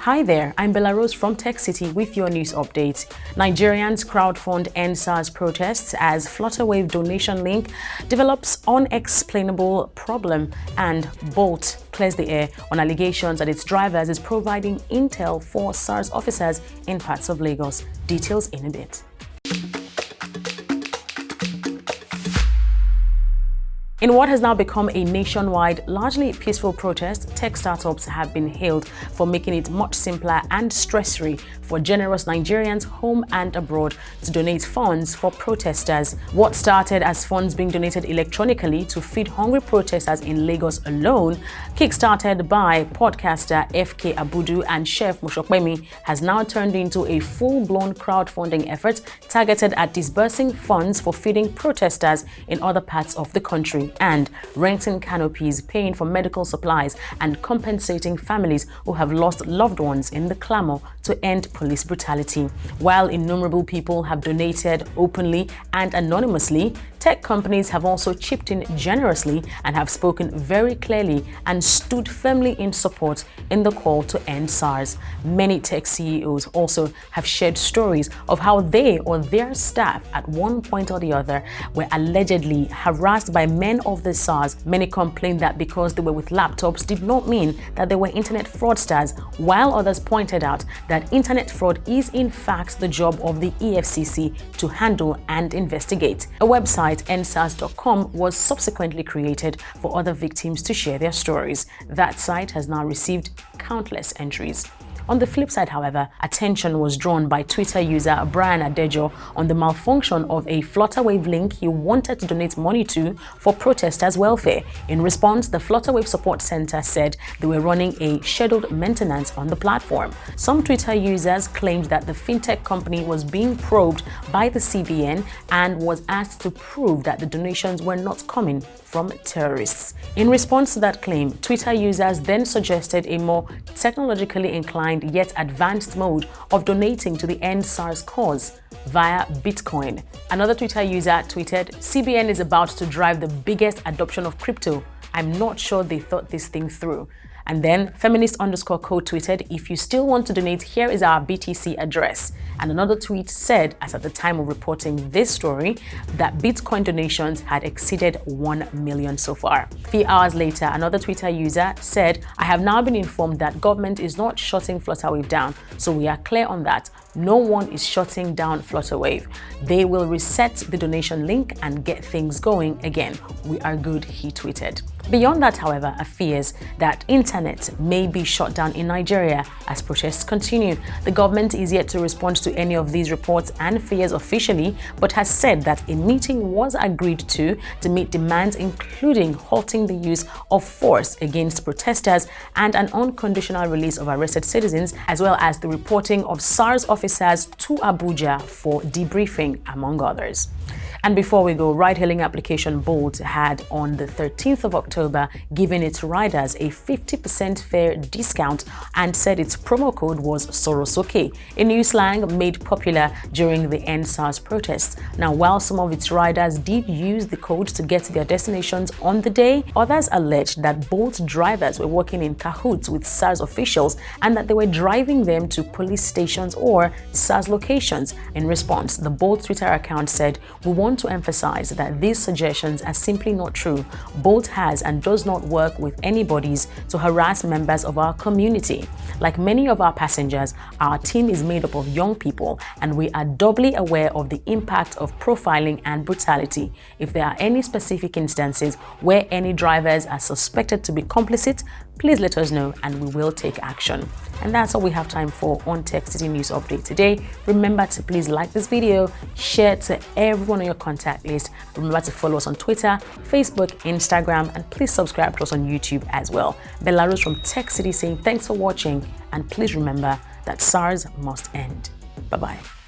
Hi there, I'm Belarus from TechCity with your news update. Nigerians crowdfund EndSARS protests as Flutterwave donation link develops unexplainable problem, and Bolt clears the air on allegations that its drivers is providing intel for Sars officers in parts of Lagos. Details in a bit. In what has now become a nationwide, largely peaceful protest, tech startups have been hailed for making it much simpler and stress-free for generous Nigerians home and abroad to donate funds for protesters. What started as funds being donated electronically to feed hungry protesters in Lagos alone, kickstarted by podcaster FKAbudu and chef Mosopemi, has now turned into a full-blown crowdfunding effort targeted at disbursing funds for feeding protesters in other parts of the country, and renting canopies, paying for medical supplies, and compensating families who have lost loved ones in the clamor to end police brutality. While innumerable people have donated openly and anonymously, tech companies have also chipped in generously and have spoken very clearly and stood firmly in support in the call to end SARS. Many tech CEOs also have shared stories of how they or their staff at one point or the other were allegedly harassed by men of the SARS. Many complained that because they were with laptops did not mean that they were internet fraudsters, while others pointed out that internet fraud is in fact the job of the EFCC to handle and investigate. A website, EndSARS.com, was subsequently created for other victims to share their stories. That site has now received countless entries. On the flip side, however, attention was drawn by Twitter user Brian Adejoh on the malfunction of a Flutterwave link he wanted to donate money to for protesters' welfare. In response, the Flutterwave Support Center said they were running a scheduled maintenance on the platform. Some Twitter users claimed that the fintech company was being probed by the CBN and was asked to prove that the donations were not coming from terrorists. In response to that claim, Twitter users then suggested a more technologically inclined yet advanced mode of donating to the EndSARS cause via Bitcoin. Another Twitter user tweeted, "CBN is about to drive the biggest adoption of crypto. I'm not sure they thought this thing through." And then feminist_co tweeted, "If you still want to donate, here is our BTC address." And another tweet said, as at the time of reporting this story, that Bitcoin donations had exceeded 1 million so far. A few hours later, another Twitter user said, "I have now been informed that government is not shutting Flutterwave down, so we are clear on that. No one is shutting down Flutterwave. They will reset the donation link and get things going again. We are good," he tweeted. Beyond that, however, are fears that internet may be shut down in Nigeria as protests continue. The government is yet to respond to any of these reports and fears officially, but has said that a meeting was agreed to meet demands including halting the use of force against protesters and an unconditional release of arrested citizens, as well as the reporting of SARS officers to Abuja for debriefing, among others. And before we go, ride-hailing application Bolt had on the 13th of October given its riders a 50% fare discount and said its promo code was sorosoke, a new slang made popular during the EndSARS protests. Now, while some of its riders did use the code to get to their destinations on the day, others alleged that Bolt drivers were working in cahoots with SARS officials and that they were driving them to police stations or SARS locations. In response, the Bolt Twitter account said, "We want to emphasize that these suggestions are simply not true. Bolt has and does not work with anybody's to harass members of our community. Like many of our passengers, our team is made up of young people, and we are doubly aware of the impact of profiling and brutality. If there are any specific instances where any drivers are suspected to be complicit, please let us know and we will take action." And that's all we have time for on TechCity News Update today. Remember to please like this video, share it to everyone on your contact list. Remember to follow us on Twitter, Facebook, Instagram, and please subscribe to us on YouTube as well. Belarus from TechCity saying thanks for watching, and please remember that SARS must end. Bye-bye.